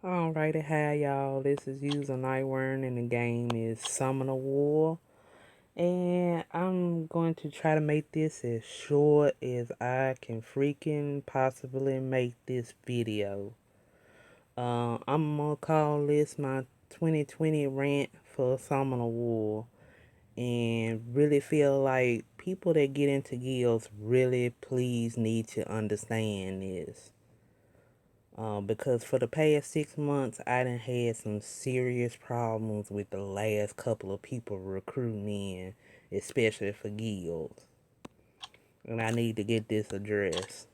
Alrighty, hi y'all. This is User Nightworm and the game is SUMMONERWAR. And I'm going to try to make this as short as I can freaking possibly make this video. I'm gonna call this my 2020 rant for SUMMONERWAR. And really feel like people that get into guilds really please need to understand this. Because for the past 6 months, I done had some serious problems with the last couple of people recruiting in, especially for guilds. And I need to get this addressed.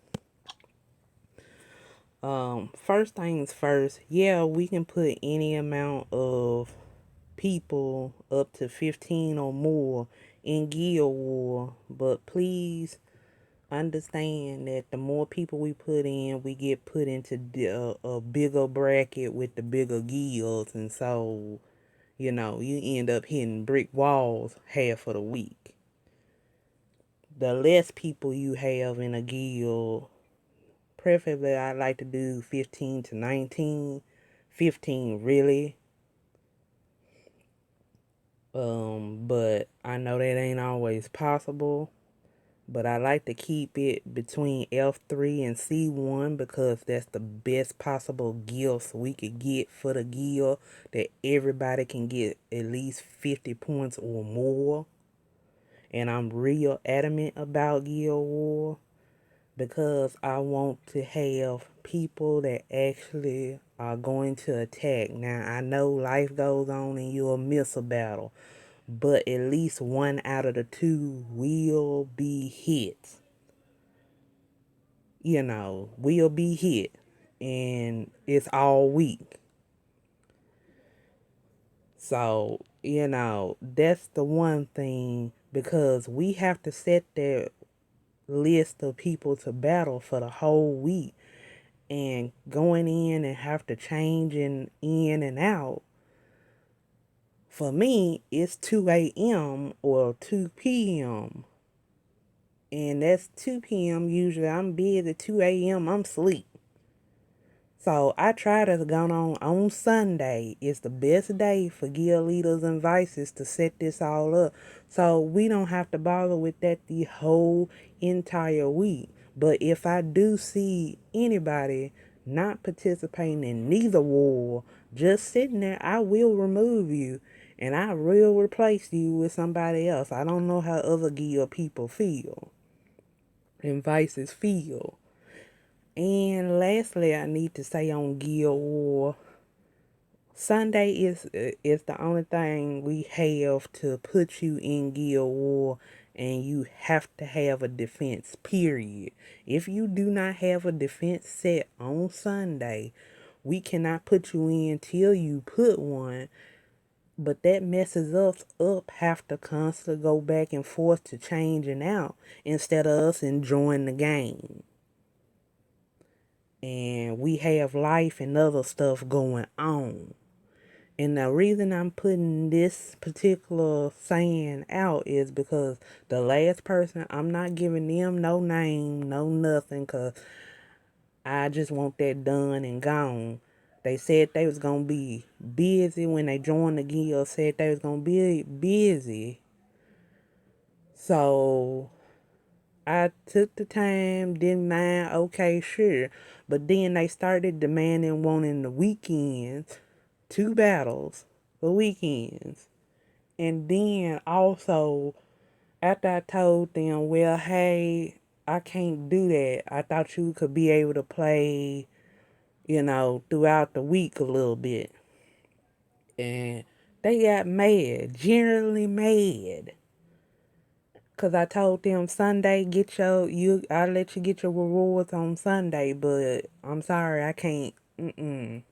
First things first, yeah, we can put any amount of people up to 15 or more in Guild War, but please understand that the more people we put in, we get put into a bigger bracket with the bigger guilds, and so you end up hitting brick walls half of the week. The less people you have in a guild, preferably I like to do 15 to 19, 15 really. But I know that ain't always possible. But I like to keep it between F3 and C1 because that's the best possible guild we could get for the guild that everybody can get at least 50 points or more. And I'm real adamant about Guild War because I want to have people that actually are going to attack. Now, I know life goes on and you'll miss a battle, but at least one out of the two will be hit. Will be hit. And it's all week. So, that's the one thing because we have to set that list of people to battle for the whole week. And going in and have to change in and out. For me, it's 2 a.m. or 2 p.m. And that's 2 p.m. Usually I'm busy. 2 a.m. I'm asleep. So I try to go on Sunday. It's the best day for guild leaders and vices to set this all up. So we don't have to bother with that the whole entire week. But if I do see anybody not participating in neither war, just sitting there, I will remove you and I will replace you with somebody else. I don't know how other guild people feel and vices feel. And lastly, I need to say on Guild War, Sunday is the only thing we have to put you in Guild War, and you have to have a defense, period. If you do not have a defense set on Sunday, we cannot put you in till you put one, but that messes us up, have to constantly go back and forth to changing out instead of us enjoying the game. And we have life and other stuff going on. And the reason I'm putting this particular saying out is because the last person, I'm not giving them no name, no nothing, because I just want that done and gone. They said they was going to be busy when they joined the guild, said they was going to be busy. So I took the time, didn't mind, okay, sure. But then they started demanding wanting the weekends, 2 battles for weekends. And then also, after I told them, well, hey, I can't do that. I thought you could be able to play, throughout the week a little bit. And they got mad, generally mad. Cause I told them Sunday I'll let you get your rewards on Sunday, but I'm sorry I can't. And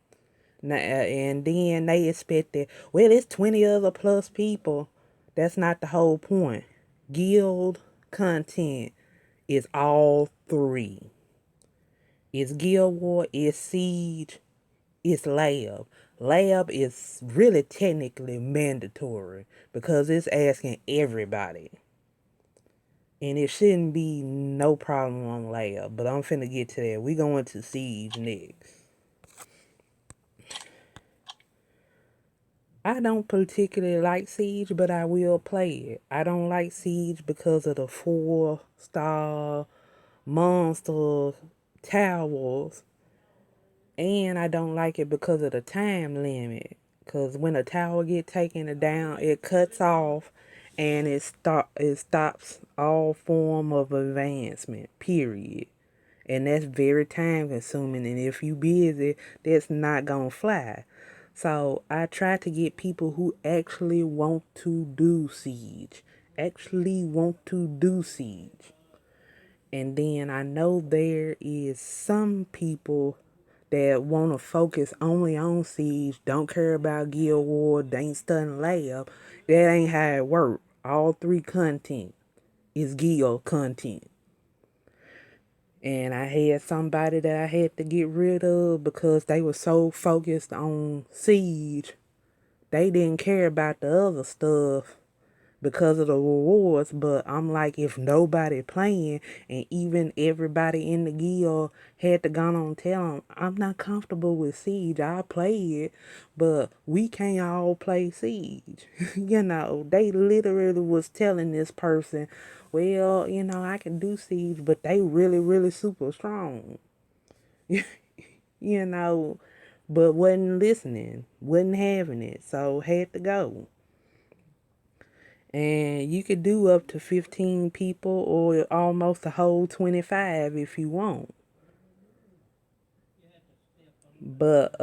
then they expected, well, it's 20 other plus people. That's not the whole point. Guild content is all three. It's Guild War, it's Siege, it's Lab. Lab is really technically mandatory because it's asking everybody. And it shouldn't be no problem on Lab, but I'm finna get to that. We going to Siege next. I don't particularly like Siege, but I will play it. I don't like Siege because of the 4-star monster towers, and I don't like it because of the time limit. Cause when a tower get taken down, it cuts off, and it stops all form of advancement. Period. And that's very time consuming. And if you busy, that's not gonna fly. So I try to get people who actually want to do siege. Actually want to do siege. And then I know there is some people that want to focus only on siege, don't care about guild war, they ain't studying lab. That ain't how it work. All three content is guild content. And I had somebody that I had to get rid of because they were so focused on siege. They didn't care about the other stuff because of the rewards. But I'm like, if nobody playing and even everybody in the guild had to go on and tell them, I'm not comfortable with siege. I'll play it, but we can't all play siege. They literally was telling this person, well, I can do siege, but they really, really super strong. you know, but wasn't listening, wasn't having it, so had to go. And you could do up to 15 people or almost a whole 25 if you want. But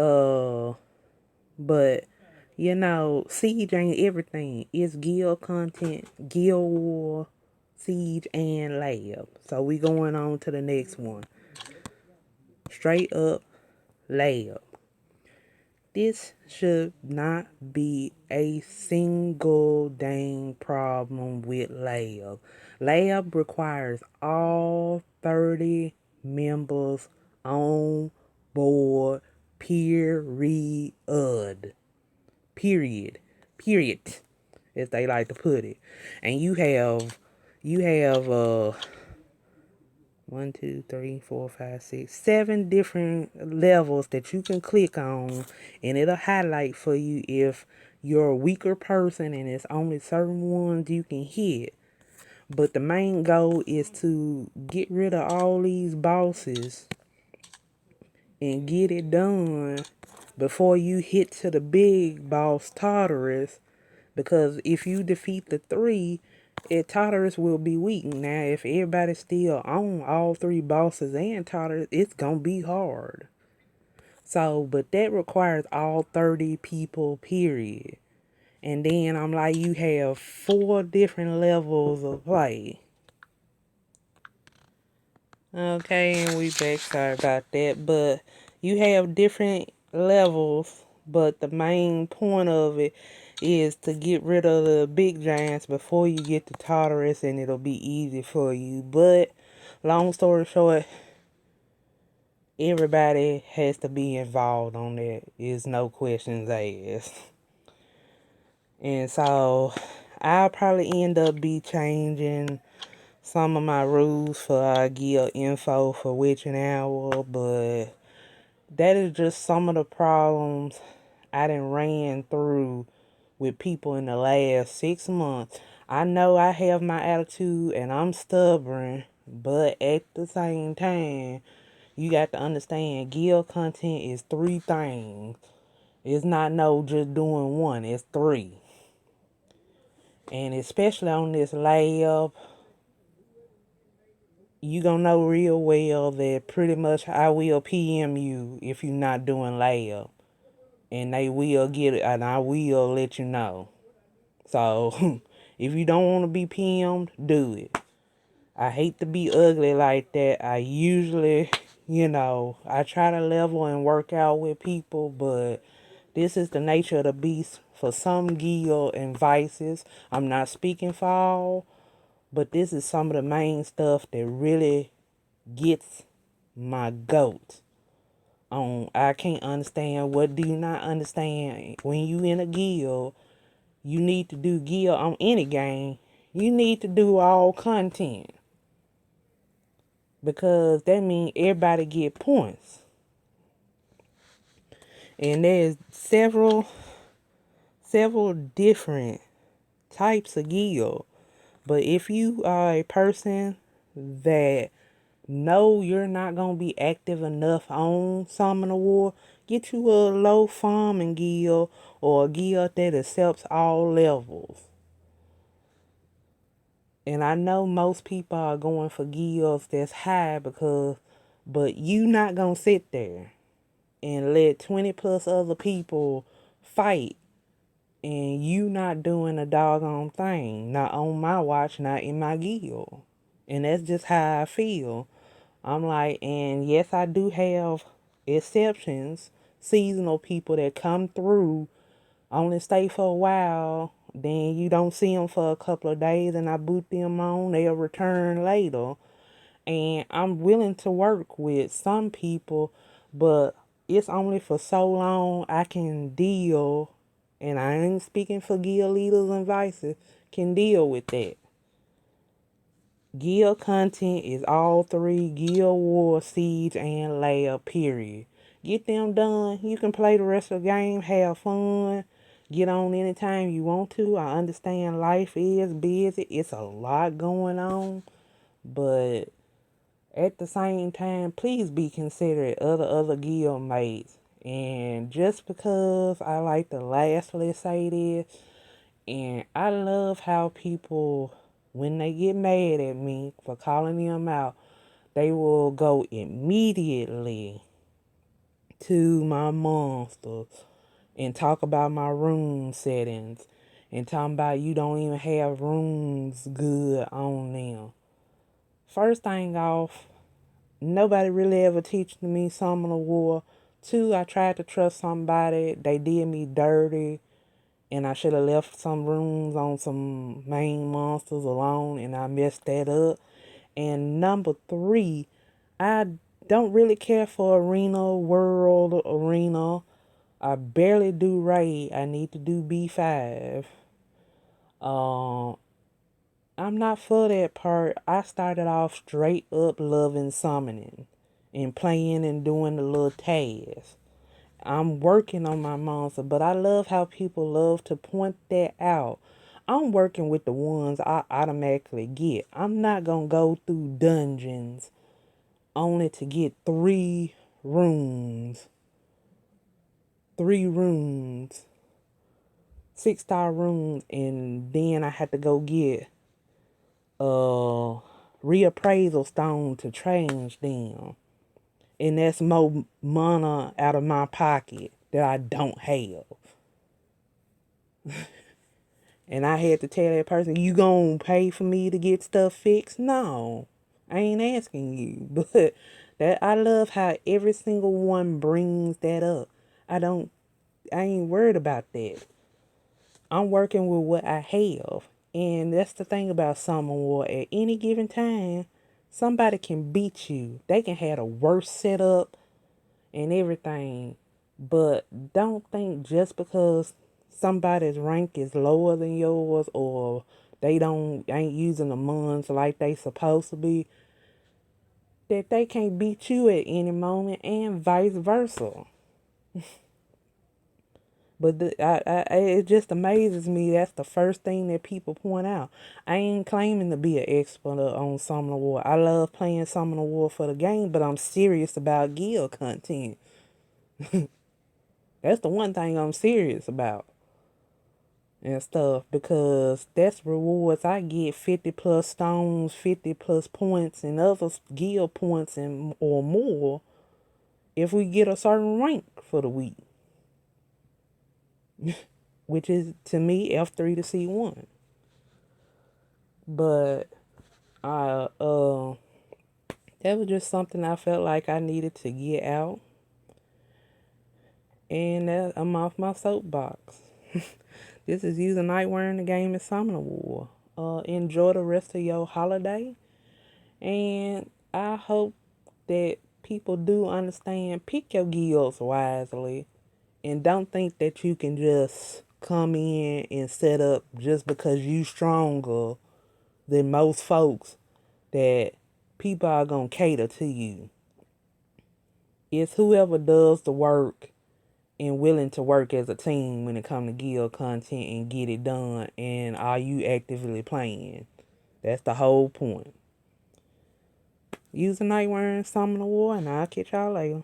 but Siege ain't everything. It's guild content, guild war, siege, and lab. So we going on to the next one. Straight up lab. This should not be a single dang problem with lab. Lab requires all 30 members on board, period. Period. Period, as they like to put it. And you have 7 different levels that you can click on, and it'll highlight for you if you're a weaker person and it's only certain ones you can hit. But the main goal is to get rid of all these bosses and get it done before you hit to the big boss Tartarus. Because if you defeat the 3, Tartarus will be weak. Now, if everybody's still on all 3 bosses and Tartarus, it's going to be hard. So, but that requires all 30 people, period. And then I'm like, you have 4 different levels of play. Okay, and we back. Sorry about that. But you have different levels, but the main point of it is to get rid of the big giants before you get to Tartarus, and it'll be easy for you. But long story short, everybody has to be involved on that. There's no questions asked. And so I'll probably end up be changing some of my rules for our guild info for Witching Hour, but that is just some of the problems I done ran through with people in the last 6 months. I know I have my attitude and I'm stubborn, but at the same time, you got to understand guild content is 3 things. It's not no just doing one, it's 3. And especially on this lab, you gonna know real well that pretty much I will PM you if you're not doing lab. And they will get it, and I will let you know. So, if you don't want to be PM'd, do it. I hate to be ugly like that. I usually, I try to level and work out with people, but this is the nature of the beast for some guild and vices. I'm not speaking for all, but this is some of the main stuff that really gets my goat on. I can't understand. What do you not understand? When you in a guild, you need to do guild on any game. You need to do all content. Because that means everybody get points. And there's several several different types of guild. But if you are a person that know you're not gonna be active enough on Summoner War, get you a low farming guild or a guild that accepts all levels. And I know most people are going for guilds that's high but you not gonna sit there and let 20 plus other people fight and you not doing a doggone thing. Not on my watch, not in my guild. And that's just how I feel. I'm like, and yes, I do have exceptions, seasonal people that come through, only stay for a while, then you don't see them for a couple of days, and I boot them on, they'll return later. And I'm willing to work with some people, but it's only for so long I can deal, and I ain't speaking for guild leaders and vices, can deal with that. Guild content is all three: Guild War, Siege, and Lair, period. Get them done. You can play the rest of the game, have fun, get on anytime you want to. I understand life is busy. It's a lot going on. But at the same time, please be considerate of the other guild mates. And just because I like to lastly say this, and I love how people, when they get mad at me for calling them out, they will go immediately to my monsters and talk about my room settings and talking about you don't even have rooms good on them. First thing off, nobody really ever teach me Summoner War. Two, I tried to trust somebody. They did me dirty. And I should have left some rooms on some main monsters alone, and I messed that up. And number three, I don't really care for arena, world arena. I barely do raid. I need to do B5. Um, I'm not for that part. I started off straight up loving summoning and playing and doing the little tasks. I'm working on my monster, but I love how people love to point that out. I'm working with the ones I automatically get. I'm not going to go through dungeons only to get rooms. Three rooms. 6-star rooms. And then I had to go get reappraisal stone to change them. And that's more money out of my pocket that I don't have. And I had to tell that person, you gonna pay for me to get stuff fixed? No, I ain't asking you. But that I love how every single one brings that up. I ain't worried about that. I'm working with what I have. And that's the thing about Summer War. At any given time, somebody can beat you. They can have a worse setup and everything. But don't think just because somebody's rank is lower than yours or they ain't using the mons like they supposed to be, that they can't beat you at any moment, and vice versa. But it just amazes me. That's the first thing that people point out. I ain't claiming to be an expert on Summoner War. I love playing Summoner War for the game, but I'm serious about guild content. That's the one thing I'm serious about and stuff, because that's rewards. I get 50 plus stones, 50 plus points, and other guild points and or more if we get a certain rank for the week, which is to me F3 to C1. But I that was just something I felt like I needed to get out, and I'm off my soapbox. This is Using Nightwear in the game is Summoner War. Enjoy the rest of your holiday, and I hope that people do understand. Pick your guilds wisely, and don't think that you can just come in and set up just because you stronger than most folks, that people are gonna cater to you. It's whoever does the work and willing to work as a team when it comes to guild content and get it done? And are you actively playing? That's the whole point. Use the night wearing Summoner War, and I'll catch y'all later.